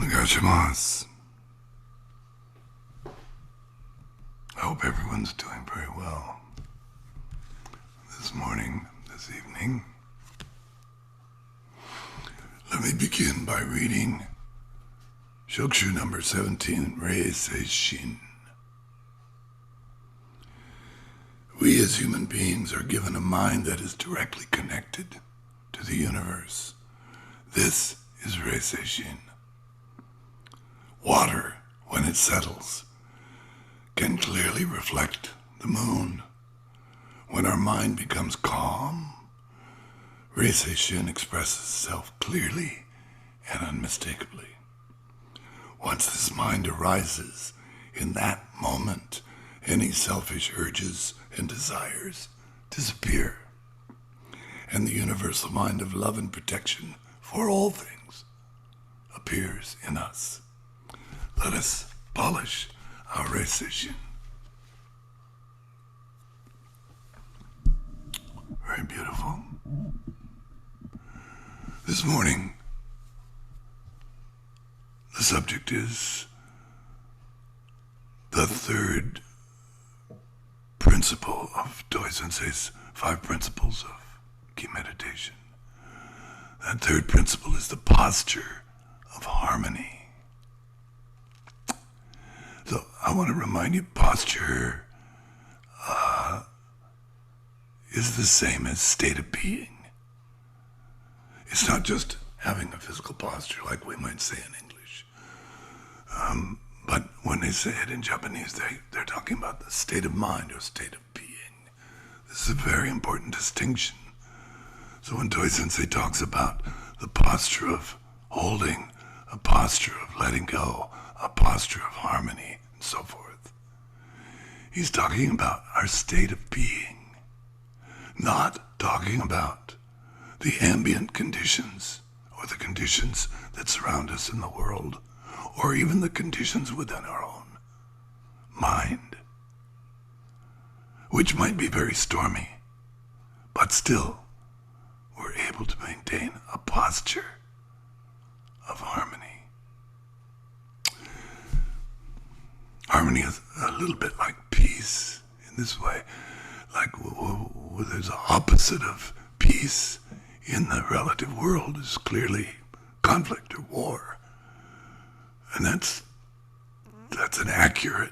Onegashimasu. I hope everyone's doing very well this morning, this evening. Let me begin by reading Shokushu number 17, Rei Seishin. We as human beings are given a mind that is directly connected to the universe. This is Rei Seishin. Water, when it settles, can clearly reflect the moon. When our mind becomes calm, Rei Seishin expresses itself clearly and unmistakably. Once this mind arises, in that moment, any selfish urges and desires disappear, and the universal mind of love and protection for all things appears in us. Let us polish our Rei Seishin. Very beautiful. This morning, the subject is the third principle of Toi Sensei's 5 principles of key meditation. That third principle is the posture of harmony. So I want to remind you, posture is the same as state of being. It's not just having a physical posture like we might say in English. But when they say it in Japanese, they're talking about the state of mind or state of being. This is a very important distinction. So when Toi Sensei talks about the posture of holding, a posture of letting go, a posture of harmony, and so forth, he's talking about our state of being, not talking about the ambient conditions or the conditions that surround us in the world, or even the conditions within our own mind, which might be very stormy, but still we're able to maintain a posture of harmony. Harmony is a little bit like peace in this way, like there's an opposite of peace in the relative world is clearly conflict or war. And that's an accurate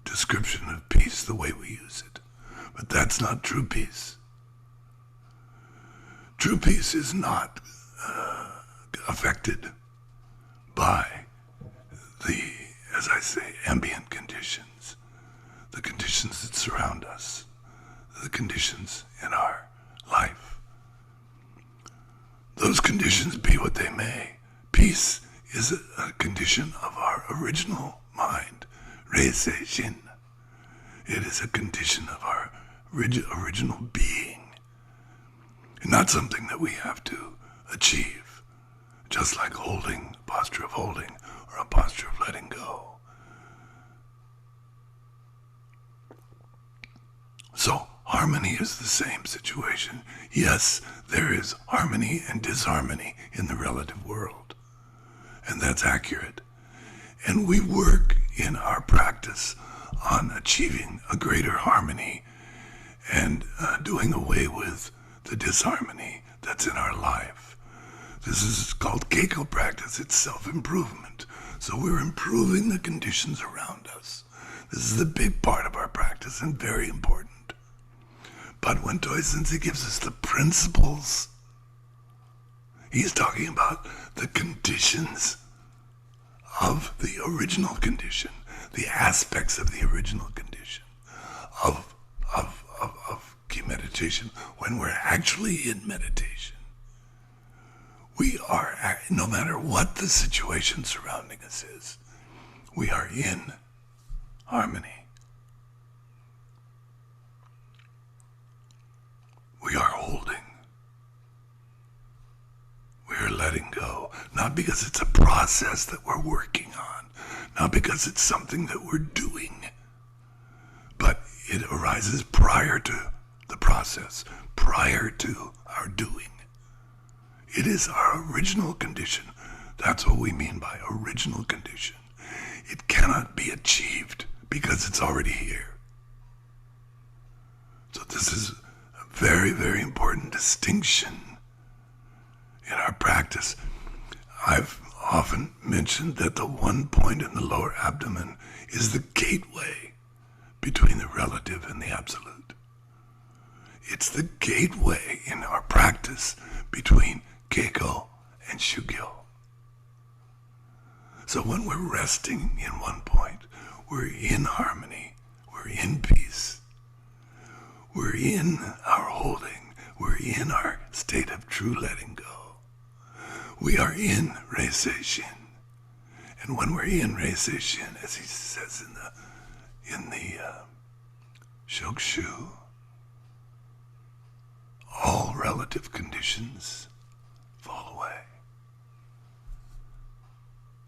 description of peace the way we use it. But that's not true peace. True peace is not affected by the, as I say, ambient conditions, the conditions that surround us, the conditions in our life. Those conditions be what they may. Peace is a condition of our original mind, Rei Seishin. It is a condition of our original being, and not something that we have to achieve, just like holding, a posture of holding, or a posture of letting go. So, harmony is the same situation. Yes, there is harmony and disharmony in the relative world, and that's accurate. And we work in our practice on achieving a greater harmony and doing away with the disharmony that's in our life. This is called Keiko practice. It's self-improvement. So we're improving the conditions around us. This is the big part of our practice and very important. But when Toi Sensei gives us the principles, he's talking about the conditions of the original condition, the aspects of the original condition of key meditation. When we're actually in meditation, we are, no matter what the situation surrounding us is, we are in harmony. We are holding. We are letting go. Not because it's a process that we're working on, not because it's something that we're doing, but it arises prior to the process, prior to our doing. It is our original condition That's what we mean by original condition. It cannot be achieved because it's already here. So this is a very, very important distinction in our practice. I've often mentioned that the one point in the lower abdomen is the gateway between the relative and the absolute. It's the gateway in our practice between Keiko and Shugyo. So when we're resting in one point, we're in harmony, we're in peace, we're in our holding, we're in our state of true letting go. We are in Reisei-shin. And when we're in Reisei-shin, as he says in the Shokushu, all relative conditions fall away.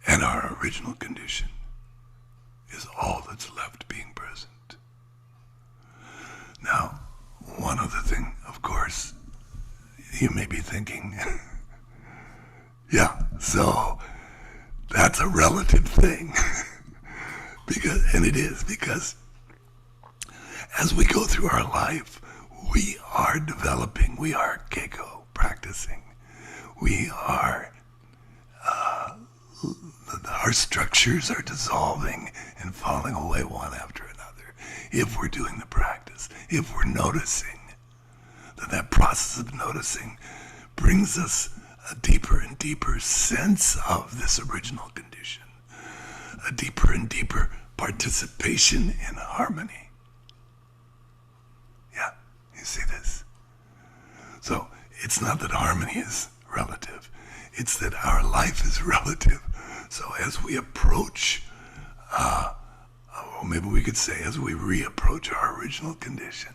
And our original condition is all that's left being present. Now, one other thing, of course, you may be thinking, yeah, so that's a relative thing. And it is, because as we go through our life, we are developing, we are Keiko practicing. We are, our structures are dissolving and falling away one after another. If we're doing the practice, if we're noticing, then that process of noticing brings us a deeper and deeper sense of this original condition, a deeper and deeper participation in harmony. Yeah, you see this? So it's not that harmony is relative, it's that our life is relative. So as we approach, or maybe we could say as we reapproach our original condition,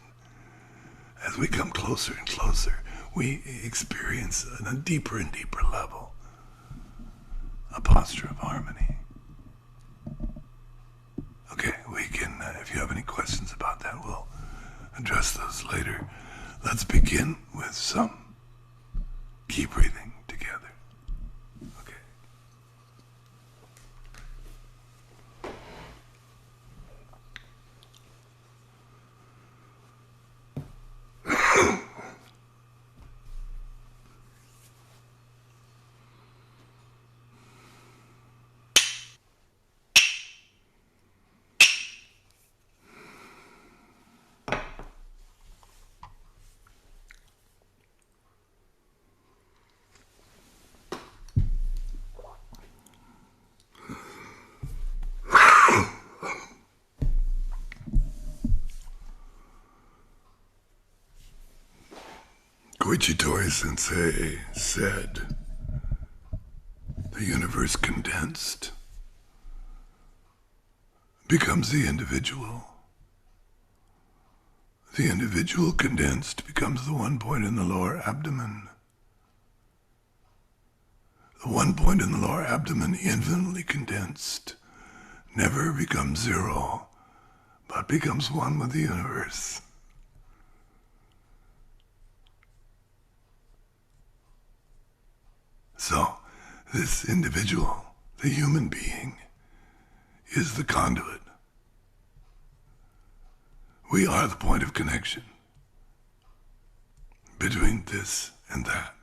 as we come closer and closer, we experience on a deeper and deeper level a posture of harmony. Okay, we can, if you have any questions about that, we'll address those later. Let's begin with some key breathing together. Okay. Glitchy Sensei said, the universe condensed becomes the individual. The individual condensed becomes the one point in the lower abdomen. The one point in the lower abdomen, infinitely condensed, never becomes zero, but becomes one with the universe. So, this individual, the human being, is the conduit. We are the point of connection between this and that.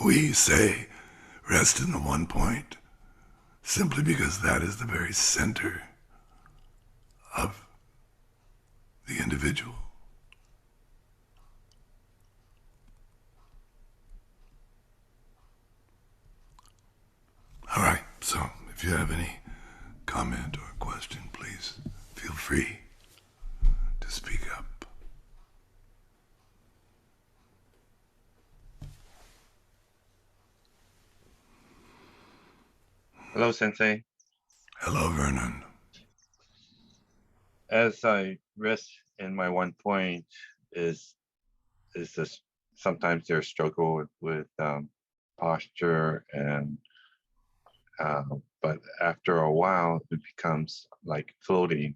We say, rest in the one point, simply because that is the very center of the individual. All right, so if you have any comment or question, please feel free to speak up. Hello, Sensei. Hello, Vernon. As I rest in my one point, is this sometimes there's struggle with posture and but after a while it becomes like floating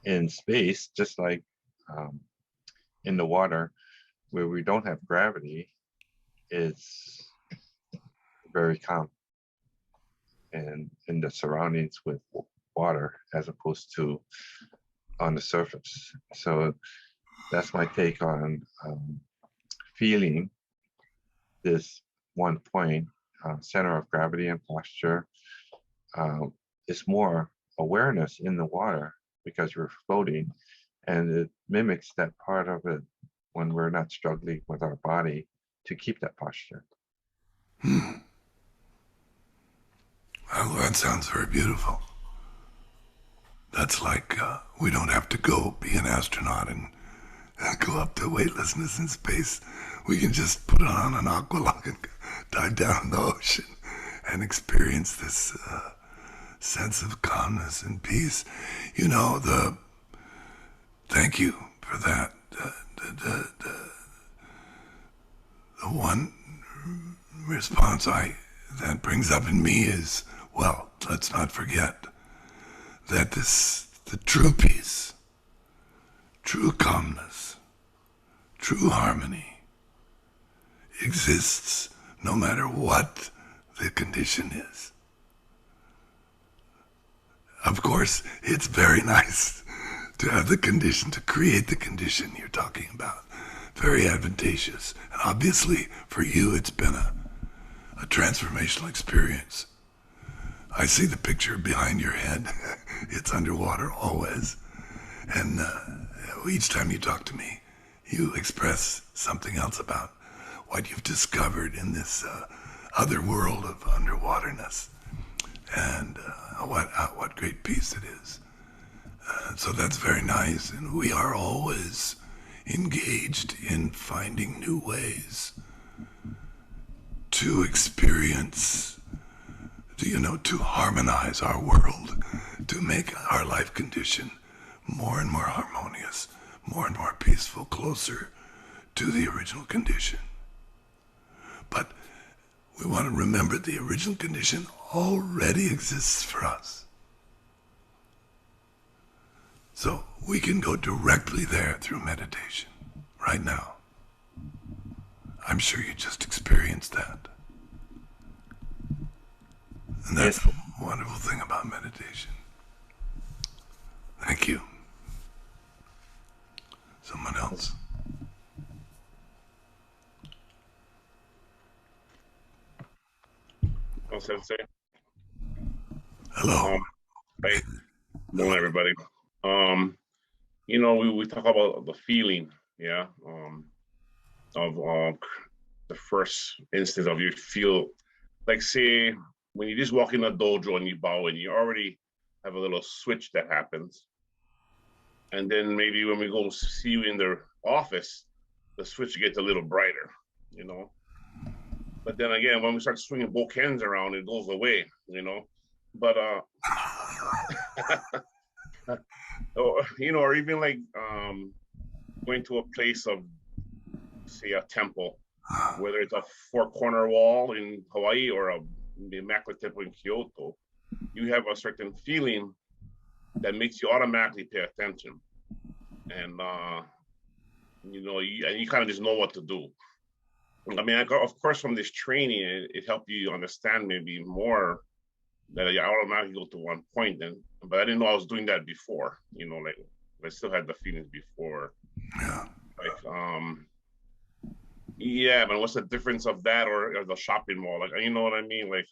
in space, just like in the water where we don't have gravity. it's very calm and in the surroundings with water as opposed to on the surface. So that's my take on feeling this one point, center of gravity and posture. It's more awareness in the water because you're floating, and it mimics that part of it when we're not struggling with our body to keep that posture. Well, that sounds very beautiful. That's like we don't have to go be an astronaut and go up to weightlessness in space. We can just put on an aqualung and dive down in the ocean and experience this sense of calmness and peace. You know, thank you for that. The one response that brings up in me is, well, let's not forget that the true peace, true calmness, true harmony exists no matter what the condition is. Of course, it's very nice to have the condition, to create the condition you're talking about. Very advantageous. And obviously, for you, it's been a transformational experience. I see the picture behind your head. It's underwater always. And each time you talk to me, you express something else about what you've discovered in this other world of underwaterness. And what great peace it is. So that's very nice. And we are always engaged in finding new ways to experience, to harmonize our world, to make our life condition more and more harmonious, more and more peaceful, closer to the original condition. But we want to remember the original condition already exists for us. So we can go directly there through meditation right now. I'm sure you just experienced that. And that's the wonderful thing about meditation. Thank you. Someone else. Oh, Sensei. Hello. Hey, morning, everybody. We talk about the feeling, yeah, of the first instance of you feel like, say, when you just walk in a dojo and you bow and you already have a little switch that happens. And then maybe when we go see you in the office, the switch gets a little brighter, you know. But then again, when we start swinging both hands around, it goes away, you know. But or even like going to a place of, say, a temple, whether it's a four-corner wall in Hawaii or the Immaculate Temple in Kyoto, you have a certain feeling that makes you automatically pay attention, and you kind of just know what to do. I mean, of course, from this training, it helped you understand maybe more that I automatically go to one point then, but I didn't know I was doing that before, like I still had the feelings before. Yeah. But what's the difference of that or the shopping mall? Like, you know what I mean? Like,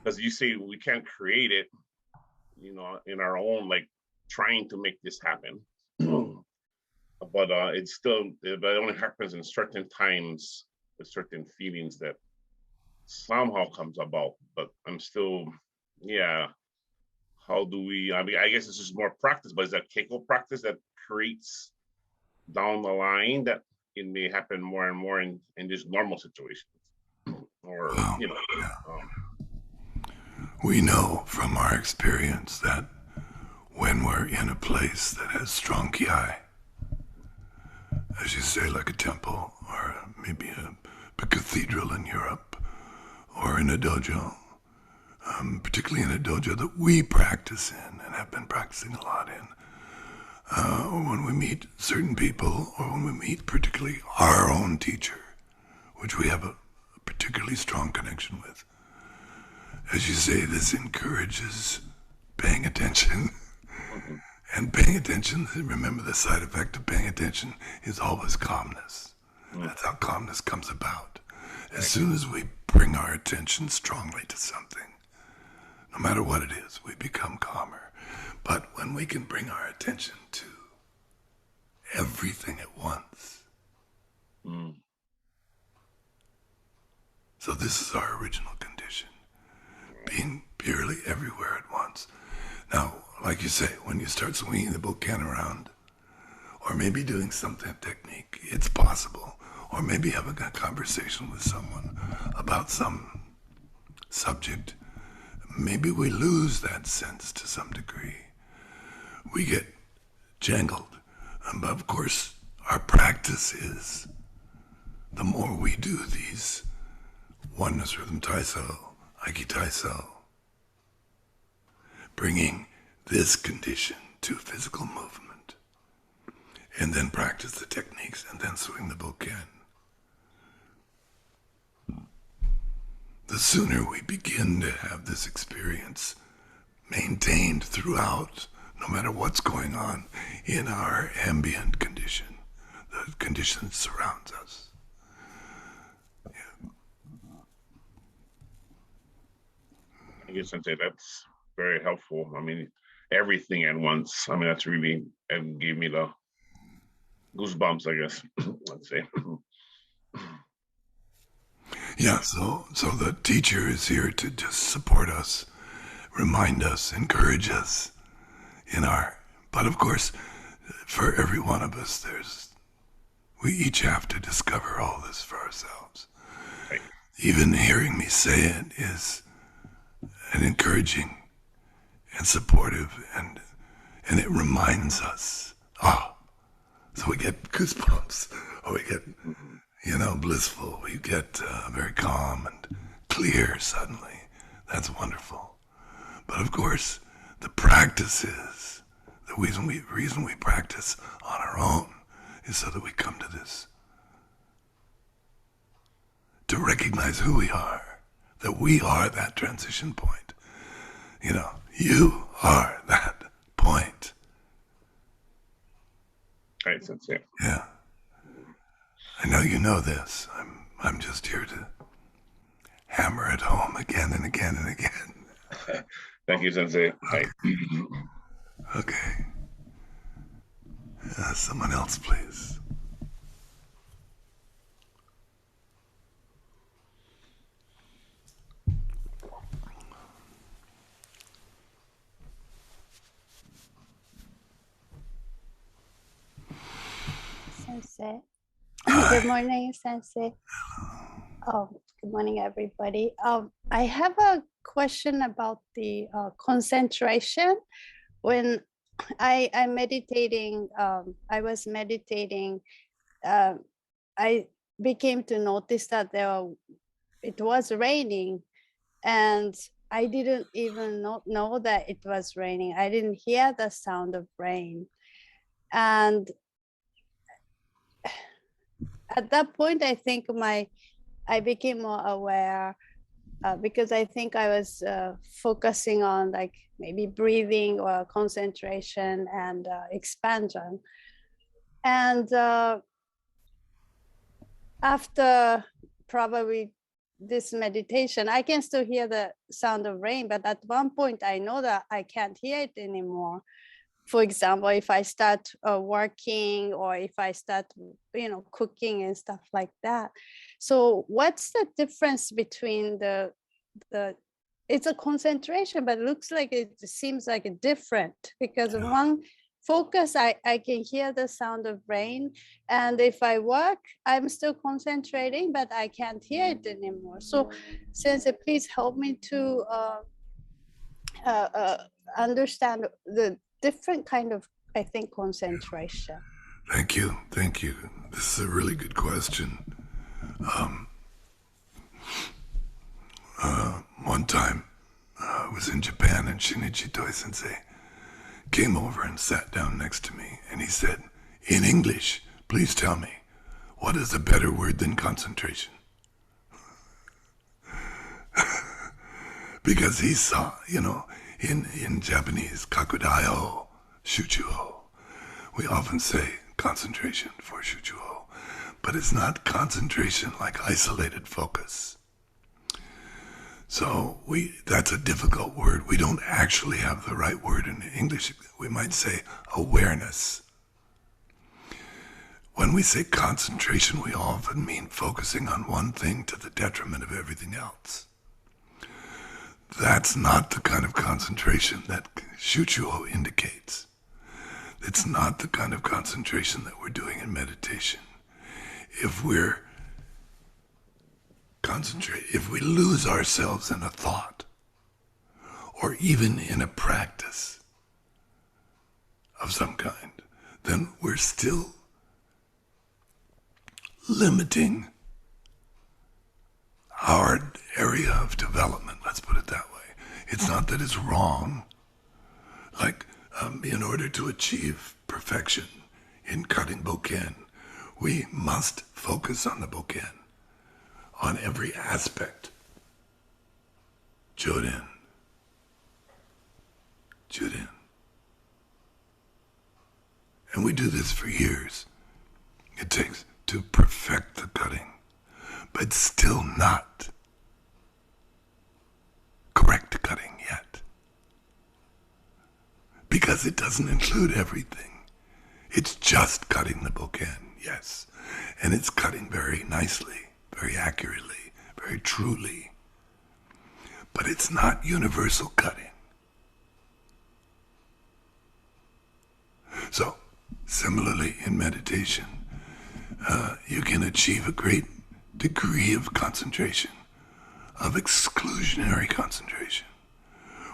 because you say we can't create it, in our own, like, trying to make this happen. But it only happens in certain times with certain feelings that somehow comes about. But I'm still, how do we, I mean, I guess it's just more practice, but is that Keiko practice that creates down the line that it may happen more and more in just normal situations? Or, We know from our experience that when we're in a place that has strong ki, as you say, like a temple or maybe a cathedral in Europe or in a dojo, particularly in a dojo that we practice in and have been practicing a lot in, or when we meet certain people, or when we meet particularly our own teacher, which we have a particularly strong connection with. As you say, this encourages paying attention. Mhm. And paying attention, remember the side effect of paying attention is always calmness. That's how calmness comes about. As soon as we bring our attention strongly to something, no matter what it is, we become calmer. But when we can bring our attention to everything at once, Mm. so this is our original condition, being purely everywhere at once. Now, like you say, when you start swinging the bouquet around, or maybe doing something technique, it's possible. Or maybe having a conversation with someone about some subject, maybe we lose that sense to some degree. We get jangled. But of course, our practice is, the more we do these oneness rhythm taiso, aiki taiso, bringing this condition to physical movement, and then practice the techniques, and then swing the bouquet. The sooner we begin to have this experience maintained throughout, no matter what's going on in our ambient condition, the condition that surrounds us. I guess I'd say that's very helpful. I mean, everything at once. I mean, that's really, and gave me the goosebumps, I guess, let's say. Yeah, so the teacher is here to just support us, remind us, encourage us in our, but of course, for every one of us, we each have to discover all this for ourselves. Right. Even hearing me say it is an encouraging and supportive, and it reminds us, so we get goosebumps, or we get, blissful, we get very calm and clear suddenly. That's wonderful. But of course, the practice is, the reason we practice on our own is so that we come to this, to recognize who we are, that we are that transition point. You are that point. Right, Sensei. Yeah. I know you know this. I'm just here to hammer it home again and again and again. Thank you, Sensei. Right. Okay. Someone else, please. Sensei. Good morning, Sensei. Oh, good morning, everybody. I have a question about the concentration. When I'm meditating, I was meditating, I became to notice that it was raining, and I didn't even know that it was raining. I didn't hear the sound of rain. And at that point, I think I became more aware because I think I was focusing on like maybe breathing or concentration and expansion. And after probably this meditation, I can still hear the sound of rain, but at one point I know that I can't hear it anymore. For example, if I start working, or if I start, cooking and stuff like that. So what's the difference between it's a concentration, but it looks like it seems like a different, because one focus, I can hear the sound of rain. And if I work, I'm still concentrating, but I can't hear it anymore. So Sensei, please help me to understand the different kind of, I think, concentration. Thank you. This is a really good question. One time, I was in Japan, and Shinichi Toi Sensei came over and sat down next to me, and he said, in English, please tell me, what is a better word than concentration? because he saw, in Japanese, kakudaio, shuchuo. We often say concentration for shuchuo, but it's not concentration like isolated focus. So that's a difficult word. We don't actually have the right word in English. We might say awareness. When we say concentration, we often mean focusing on one thing to the detriment of everything else. That's not the kind of concentration that Shuchuo indicates. It's not the kind of concentration that we're doing in meditation. If we lose ourselves in a thought, or even in a practice of some kind, then we're still limiting our area of development, let's put it that way. It's not that it's wrong. Like, in order to achieve perfection in cutting bokken, we must focus on the bokken, on every aspect. Joden. Juden. And we do this for years. It takes to perfect the cutting, but still not correct cutting yet. Because it doesn't include everything. It's just cutting the bokken, yes. And it's cutting very nicely, very accurately, very truly. But it's not universal cutting. So, similarly in meditation, you can achieve a great degree of concentration, of exclusionary concentration,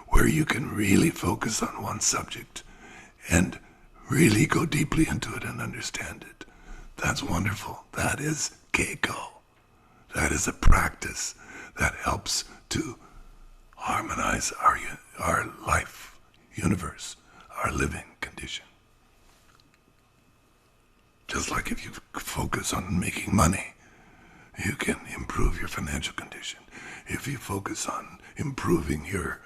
where you can really focus on one subject and really go deeply into it and understand it. That's wonderful. That is keiko. That is a practice that helps to harmonize our life, universe, our living condition. Just like if you focus on making money, you can improve your financial condition. If you focus on improving your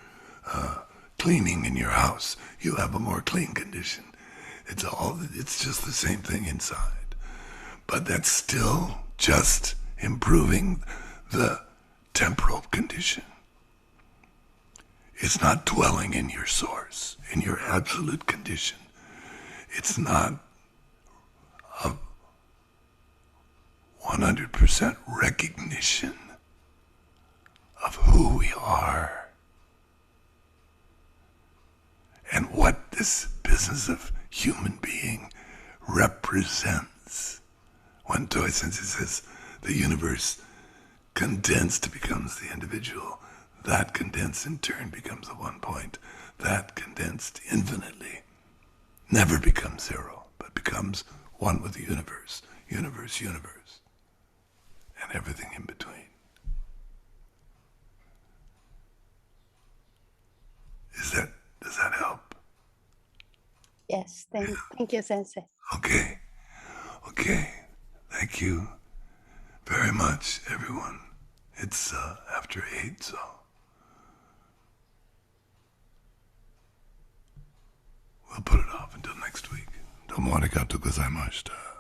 cleaning in your house, you have a more clean condition. It's just the same thing inside. But that's still just improving the temporal condition. It's not dwelling in your source, in your absolute condition. It's not a 100% recognition of who we are and what this business of human being represents. When Toy Sensei says the universe condensed becomes the individual, that condensed in turn becomes the one point. That condensed infinitely never becomes zero, but becomes one with the universe, universe, universe, and everything in between. Does that help? Yes, thank you, Sensei. Okay. Thank you very much, everyone. It's after 8, so we'll put it off until next week. Domo arigatou gozaimashita.